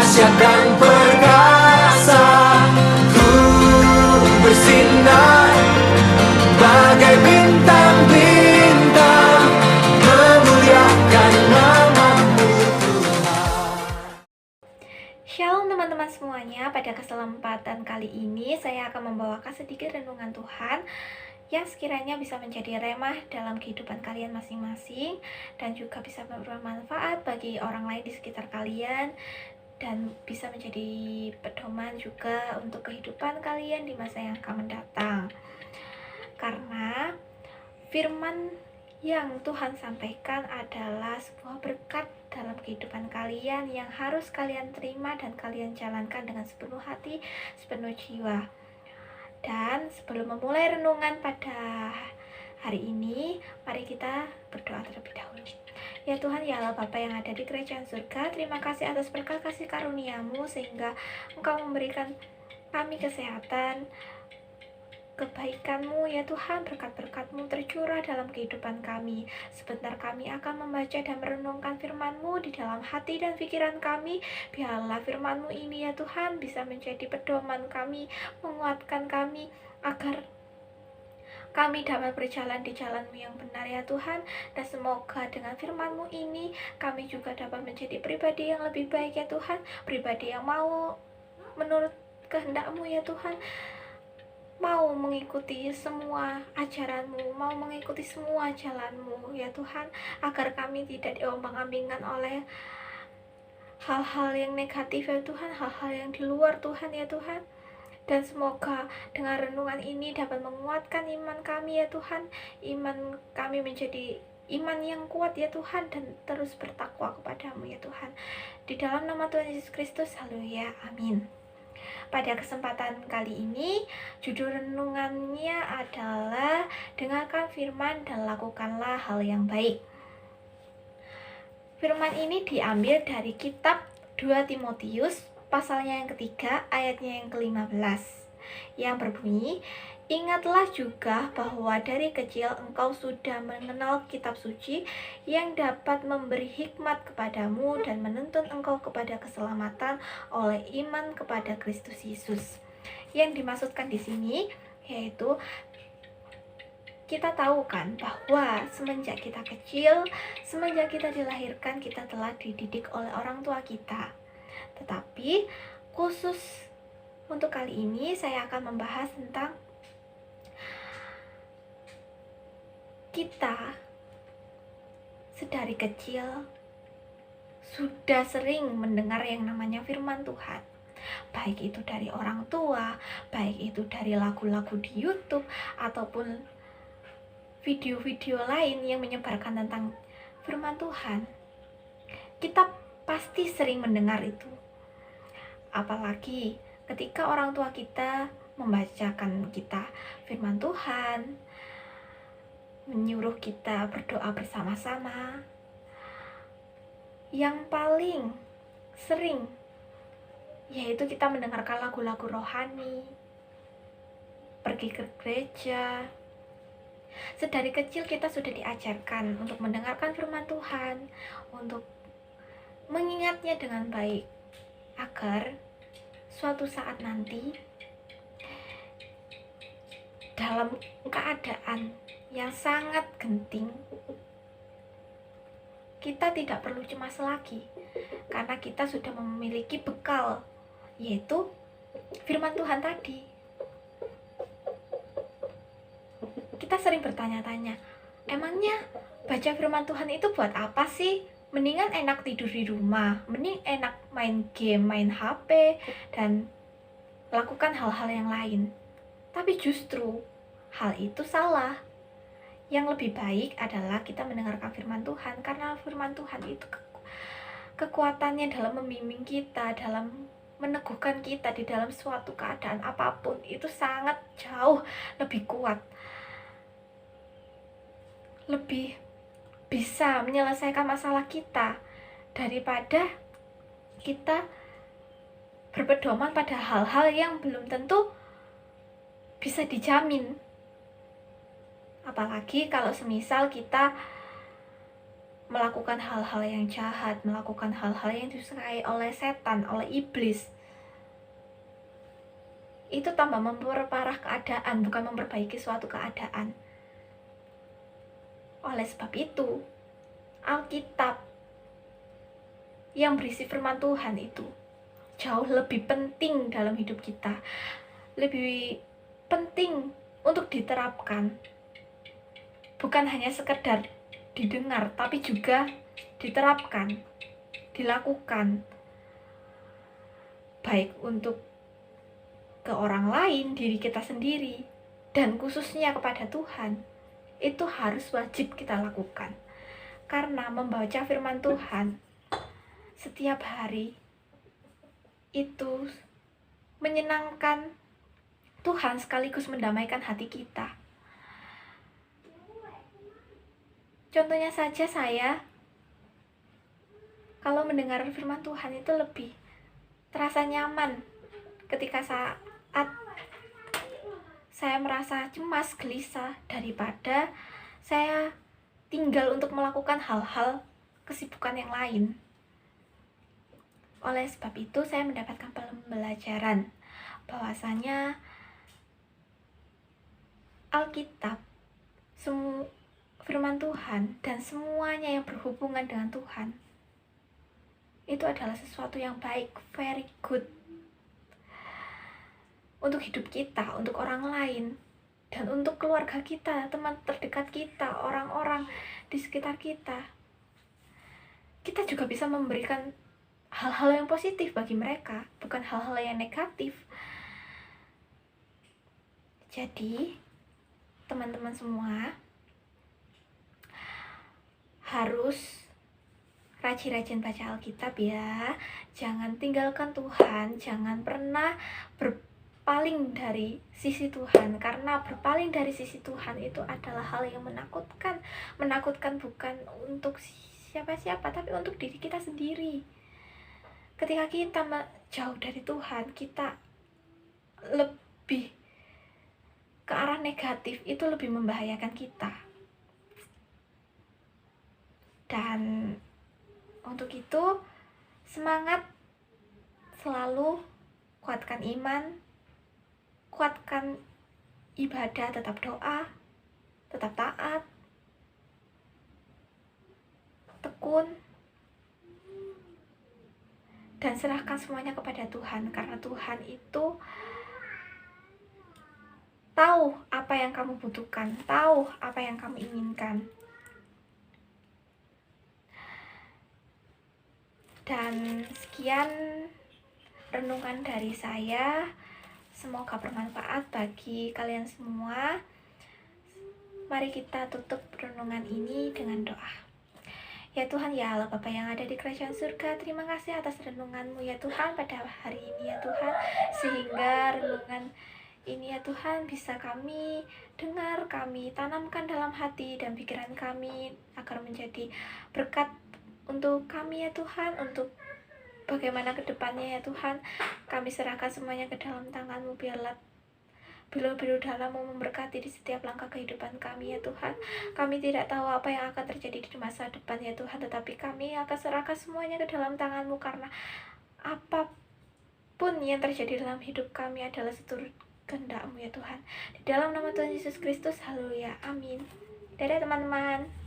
dahsyat dan perkasa. Ku bersinar bagai bintang-bintang, memuliakan nama-Mu Tuhan. Shalom teman-teman semuanya, pada kesempatan kali ini saya akan membawakan sedikit renungan Tuhan yang sekiranya bisa menjadi remah dalam kehidupan kalian masing-masing dan juga bisa bermanfaat bagi orang lain di sekitar kalian dan bisa menjadi pedoman juga untuk kehidupan kalian di masa yang akan mendatang. Karena firman yang Tuhan sampaikan adalah sebuah berkat dalam kehidupan kalian yang harus kalian terima dan kalian jalankan dengan sepenuh hati, sepenuh jiwa. Dan sebelum memulai renungan pada hari ini, mari kita berdoa terlebih dahulu. Ya Tuhan, ya Allah Bapa yang ada di kerajaan surga, terima kasih atas berkat kasih karunia-Mu sehingga Engkau memberikan kami kesehatan, kebaikan-Mu ya Tuhan, berkat-berkat-Mu tercurah dalam kehidupan kami. Sebentar kami akan membaca dan merenungkan firman-Mu di dalam hati dan pikiran kami. Biarlah firman-Mu ini ya Tuhan bisa menjadi pedoman kami, menguatkan kami agar kami dapat berjalan di jalan-Mu yang benar ya Tuhan. Dan semoga dengan firman-Mu ini kami juga dapat menjadi pribadi yang lebih baik ya Tuhan, pribadi yang mau menurut kehendak-Mu ya Tuhan, mau mengikuti semua ajaran-Mu, mau mengikuti semua jalan-Mu ya Tuhan, agar kami tidak diombang-ambingkan oleh hal-hal yang negatif ya Tuhan, hal-hal yang di luar Tuhan ya Tuhan. Dan semoga dengan renungan ini dapat menguatkan iman kami ya Tuhan, iman kami menjadi iman yang kuat ya Tuhan, dan terus bertakwa kepadamu ya Tuhan. Di dalam nama Tuhan Yesus Kristus, haleluya, amin. Pada kesempatan kali ini, judul renungannya adalah dengarkan firman dan lakukanlah hal yang baik. Firman ini diambil dari kitab 2 Timotius, pasalnya yang ketiga, ayatnya yang ke-15, yang berbunyi, ingatlah juga bahwa dari kecil engkau sudah mengenal kitab suci yang dapat memberi hikmat kepadamu dan menuntun engkau kepada keselamatan oleh iman kepada Kristus Yesus. Yang dimaksudkan di sini yaitu kita tahu kan bahwa semenjak kita kecil, semenjak kita dilahirkan, kita telah dididik oleh orang tua kita. Tetapi khusus untuk kali ini saya akan membahas tentang kita sedari kecil sudah sering mendengar yang namanya firman Tuhan, baik itu dari orang tua, baik itu dari lagu-lagu di YouTube ataupun video-video lain yang menyebarkan tentang firman Tuhan. Kita pasti sering mendengar itu, apalagi ketika orang tua kita membacakan kita firman Tuhan, menyuruh kita berdoa bersama-sama. Yang paling sering yaitu kita mendengarkan lagu-lagu rohani, pergi ke gereja. Sedari kecil kita sudah diajarkan untuk mendengarkan firman Tuhan, untuk mengingatnya dengan baik, agar suatu saat nanti dalam keadaan yang sangat genting, kita tidak perlu cemas lagi karena kita sudah memiliki bekal, yaitu firman Tuhan tadi. Kita sering bertanya-tanya, emangnya baca firman Tuhan itu buat apa sih? Mendingan enak tidur di rumah, mending enak main game, main HP, dan lakukan hal-hal yang lain. Tapi justru hal itu salah. Yang lebih baik adalah kita mendengarkan firman Tuhan, karena firman Tuhan itu kekuatannya dalam membimbing kita, dalam meneguhkan kita di dalam suatu keadaan apapun, itu sangat jauh lebih kuat, lebih bisa menyelesaikan masalah kita daripada kita berpedoman pada hal-hal yang belum tentu bisa dijamin. Apalagi kalau semisal kita melakukan hal-hal yang jahat, melakukan hal-hal yang disukai oleh setan, oleh iblis, itu tambah memperparah keadaan, bukan memperbaiki suatu keadaan. Oleh sebab itu, Alkitab yang berisi firman Tuhan itu jauh lebih penting dalam hidup kita, lebih penting untuk diterapkan, bukan hanya sekedar didengar, tapi juga diterapkan, dilakukan, baik untuk ke orang lain, diri kita sendiri, dan khususnya kepada Tuhan. Itu harus wajib kita lakukan, karena membaca firman Tuhan setiap hari itu menyenangkan Tuhan sekaligus mendamaikan hati kita. Contohnya saja, saya kalau mendengar firman Tuhan itu lebih terasa nyaman ketika saat saya merasa cemas, gelisah, daripada saya tinggal untuk melakukan hal-hal kesibukan yang lain. Oleh sebab itu, saya mendapatkan pembelajaran bahwasanya Alkitab, firman Tuhan, dan semuanya yang berhubungan dengan Tuhan itu adalah sesuatu yang baik, very good untuk hidup kita, untuk orang lain, dan untuk keluarga kita, teman terdekat kita, orang-orang di sekitar kita. Kita juga bisa memberikan hal-hal yang positif bagi mereka, bukan hal-hal yang negatif. Jadi, teman-teman semua harus rajin-rajin baca Alkitab ya. Jangan tinggalkan Tuhan, jangan pernah berpaling dari sisi Tuhan, karena berpaling dari sisi Tuhan itu adalah hal yang menakutkan. Menakutkan bukan untuk siapa-siapa, tapi untuk diri kita sendiri. Ketika kita jauh dari Tuhan, kita lebih ke arah negatif, itu lebih membahayakan kita. Dan untuk itu, semangat selalu, kuatkan iman, kuatkan ibadah, tetap doa, tetap taat, tekun, dan serahkan semuanya kepada Tuhan, karena Tuhan itu tahu apa yang kamu butuhkan, tahu apa yang kamu inginkan. Dan sekian renungan dari saya, semoga bermanfaat bagi kalian semua. Mari kita tutup renungan ini dengan doa. Ya Tuhan, ya Allah Bapa yang ada di kerajaan surga, terima kasih atas renungan-Mu ya Tuhan pada hari ini ya Tuhan, sehingga renungan ini ya Tuhan bisa kami dengar, kami tanamkan dalam hati dan pikiran kami, agar menjadi berkat untuk kami ya Tuhan, untuk bagaimana ke depannya ya Tuhan. Kami serahkan semuanya ke dalam tangan-Mu, biarlah biru-biru dalam-Mu memberkati di setiap langkah kehidupan kami ya Tuhan. Kami tidak tahu apa yang akan terjadi di masa depan ya Tuhan, tetapi kami akan serahkan semuanya ke dalam tangan-Mu, karena apapun yang terjadi dalam hidup kami adalah seturut kehendak-Mu ya Tuhan. Di dalam nama Tuhan Yesus Kristus, haleluya, amin. Dadah teman-teman.